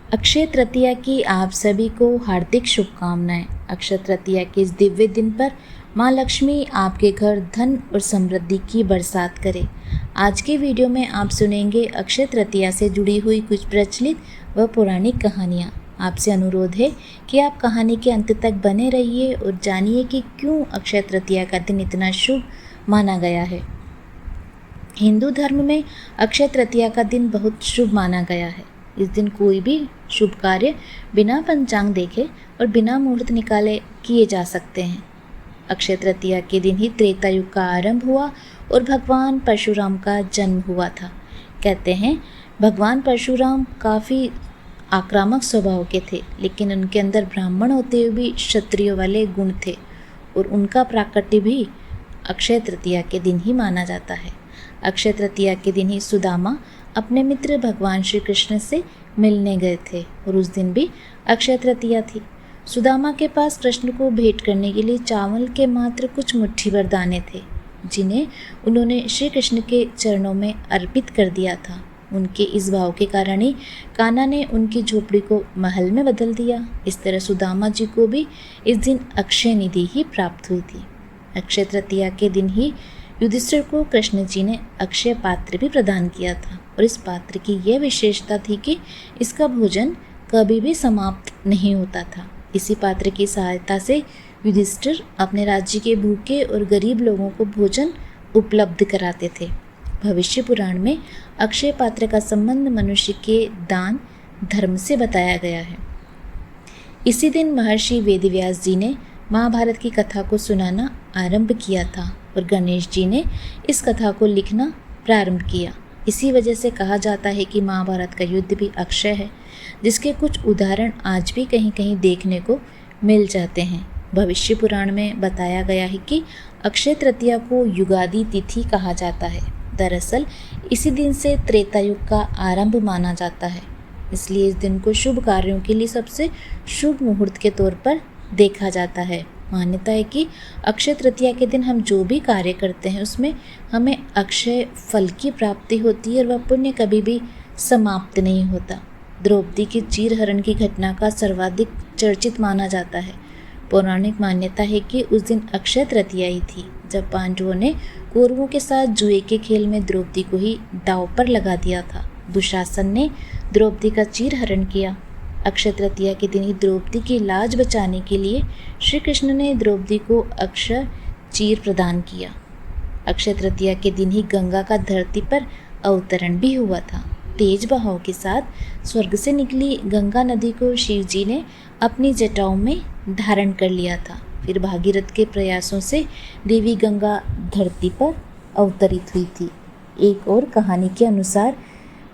अक्षय तृतीया की आप सभी को हार्दिक शुभकामनाएं। अक्षय तृतीया के इस दिव्य दिन पर माँ लक्ष्मी आपके घर धन और समृद्धि की बरसात करे। आज के वीडियो में आप सुनेंगे अक्षय तृतीया से जुड़ी हुई कुछ प्रचलित व पौराणिक कहानियाँ। आपसे अनुरोध है कि आप कहानी के अंत तक बने रहिए और जानिए कि क्यों अक्षय तृतीया का दिन इतना शुभ माना गया है। हिंदू धर्म में अक्षय तृतीया का दिन बहुत शुभ माना गया है। इस दिन कोई भी शुभ कार्य बिना पंचांग देखे और बिना मुहूर्त निकाले किए जा सकते हैं। अक्षय तृतीया के दिन ही त्रेता युग का आरंभ हुआ और भगवान परशुराम का जन्म हुआ था। कहते हैं भगवान परशुराम काफ़ी आक्रामक स्वभाव के थे, लेकिन उनके अंदर ब्राह्मण होते हुए भी क्षत्रियों वाले गुण थे और उनका प्राकट्य भी अक्षय तृतीया के दिन ही माना जाता है। अक्षय तृतीया के दिन ही सुदामा अपने मित्र भगवान श्री कृष्ण से मिलने गए थे और उस दिन भी अक्षय तृतीया थी। सुदामा के पास कृष्ण को भेंट करने के लिए चावल के मात्र कुछ मुट्ठी भर दाने थे, जिन्हें उन्होंने श्री कृष्ण के चरणों में अर्पित कर दिया था। उनके इस भाव के कारण ही कान्हा ने उनकी झोपड़ी को महल में बदल दिया। इस तरह सुदामा जी को भी इस दिन अक्षय निधि ही प्राप्त हुई थी। अक्षय तृतीया के दिन ही युधिष्ठिर को कृष्ण जी ने अक्षय पात्र भी प्रदान किया था और इस पात्र की यह विशेषता थी कि इसका भोजन कभी भी समाप्त नहीं होता था। इसी पात्र की सहायता से युधिष्ठिर अपने राज्य के भूखे और गरीब लोगों को भोजन उपलब्ध कराते थे। भविष्य पुराण में अक्षय पात्र का संबंध मनुष्य के दान धर्म से बताया गया है। इसी दिन महर्षि वेदव्यास जी ने महाभारत की कथा को सुनाना आरंभ किया था और गणेश जी ने इस कथा को लिखना प्रारंभ किया। इसी वजह से कहा जाता है कि महाभारत का युद्ध भी अक्षय है, जिसके कुछ उदाहरण आज भी कहीं कहीं देखने को मिल जाते हैं। भविष्य पुराण में बताया गया है कि अक्षय तृतीया को युगादि तिथि कहा जाता है। दरअसल इसी दिन से त्रेता युग का आरंभ माना जाता है, इसलिए इस दिन को शुभ कार्यों के लिए सबसे शुभ मुहूर्त के तौर पर देखा जाता है। मान्यता है कि अक्षय तृतीया के दिन हम जो भी कार्य करते हैं उसमें हमें अक्षय फल की प्राप्ति होती है और वह पुण्य कभी भी समाप्त नहीं होता। द्रौपदी की चीरहरण की घटना का सर्वाधिक चर्चित माना जाता है। पौराणिक मान्यता है कि उस दिन अक्षय तृतीया ही थी जब पांडवों ने कौरवों के साथ जुए के खेल में द्रौपदी को ही दांव पर लगा दिया था। दुशासन ने द्रौपदी का चीरहरण किया। अक्षय तृतीया के दिन ही द्रौपदी की लाज बचाने के लिए श्री कृष्ण ने द्रौपदी को अक्षय चीर प्रदान किया। अक्षय तृतीया के दिन ही गंगा का धरती पर अवतरण भी हुआ था। तेज बहाव के साथ स्वर्ग से निकली गंगा नदी को शिव जी ने अपनी जटाओं में धारण कर लिया था। फिर भागीरथ के प्रयासों से देवी गंगा धरती पर अवतरित हुई थी। एक और कहानी के अनुसार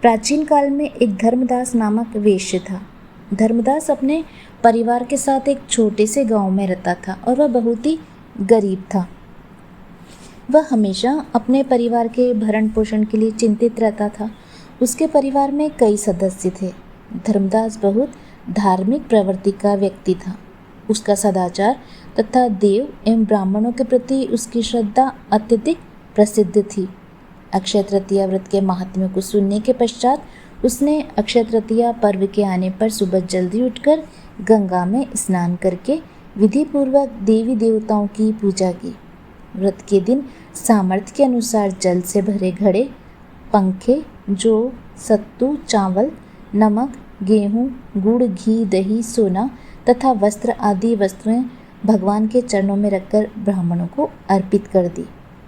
प्राचीन काल में एक धर्मदास नामक वेश्य था। धर्मदास अपने परिवार के साथ एक छोटे से गांव में रहता था और वह बहुत ही गरीब था। वह हमेशा अपने परिवार के भरण पोषण के लिए चिंतित रहता था। उसके परिवार में कई सदस्य थे। धर्मदास बहुत धार्मिक प्रवृत्ति का व्यक्ति था। उसका सदाचार तथा देव एवं ब्राह्मणों के प्रति उसकी श्रद्धा अत्यधिक प्रसिद्ध थी। अक्षय तृतीया व्रत के महात्म्य को सुनने के पश्चात उसने अक्षय तृतीया पर्व के आने पर सुबह जल्दी उठकर गंगा में स्नान करके विधि पूर्वक देवी देवताओं की पूजा की। व्रत के दिन सामर्थ्य के अनुसार जल से भरे घड़े, पंखे, जौ, सत्तू, चावल, नमक, गेहूँ, गुड़, घी, दही, सोना तथा वस्त्र आदि वस्तुएं भगवान के चरणों में रखकर ब्राह्मणों को अर्पित कर दी।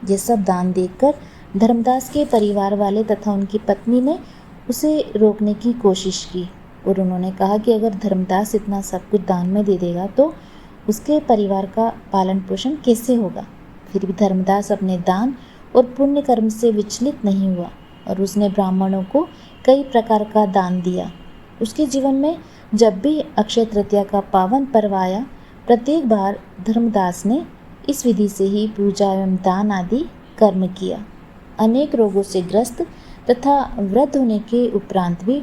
ये सब दान देखकर धर्मदास के परिवार वाले तथा उनकी पत्नी ने उसे रोकने की कोशिश की और उन्होंने कहा कि अगर धर्मदास इतना सब कुछ दान में दे देगा तो उसके परिवार का पालन पोषण कैसे होगा। फिर भी धर्मदास अपने दान और पुण्य कर्म से विचलित नहीं हुआ और उसने ब्राह्मणों को कई प्रकार का दान दिया। उसके जीवन में जब भी अक्षय तृतीया का पावन पर्व आया, प्रत्येक बार धर्मदास ने इस विधि से ही पूजा एवं दान आदि कर्म किया। अनेक रोगों से ग्रस्त तथा वृद्ध होने के उपरांत भी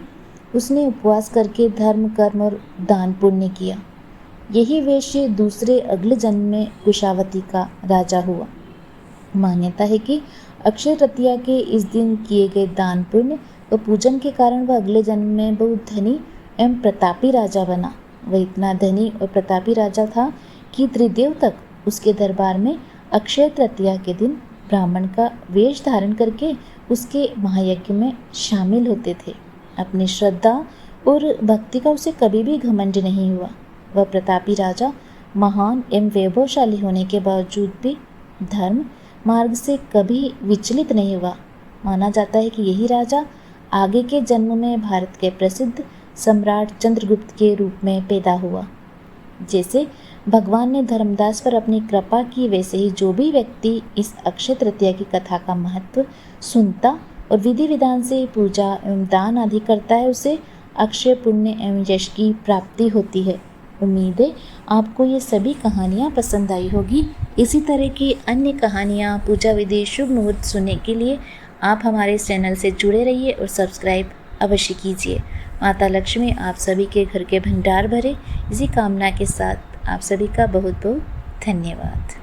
उसने उपवास करके धर्म कर्म और दान पुण्य किया। यही वेश्य दूसरे अगले जन्म में कुशावती का राजा हुआ। मान्यता है कि अक्षय तृतीया के इस दिन किए गए दान पुण्य व पूजन के कारण वह अगले जन्म में बहुत धनी एवं प्रतापी राजा बना। वह इतना धनी और प्रतापी राजा था कि त्रिदेव तक उसके दरबार में अक्षय तृतीया के दिन ब्राह्मण का वेश धारण करके उसके महायज्ञ में शामिल होते थे। अपनी श्रद्धा और भक्ति का उसे कभी भी घमंड नहीं हुआ। वह प्रतापी राजा महान एवं वैभवशाली होने के बावजूद भी धर्म मार्ग से कभी विचलित नहीं हुआ। माना जाता है कि यही राजा आगे के जन्म में भारत के प्रसिद्ध सम्राट चंद्रगुप्त के रूप में पैदा हुआ। जैसे भगवान ने धर्मदास पर अपनी कृपा की, वैसे ही जो भी व्यक्ति इस अक्षय तृतीया की कथा का महत्व सुनता और विधि विधान से पूजा एवं दान आदि करता है, उसे अक्षय पुण्य एवं यश की प्राप्ति होती है। उम्मीद है आपको ये सभी कहानियाँ पसंद आई होगी। इसी तरह की अन्य कहानियाँ, पूजा विधि, शुभ मुहूर्त सुनने के लिए आप हमारे इस चैनल से जुड़े रहिए और सब्सक्राइब अवश्य कीजिए। माता लक्ष्मी आप सभी के घर के भंडार भरे, इसी कामना के साथ आप सभी का बहुत बहुत धन्यवाद।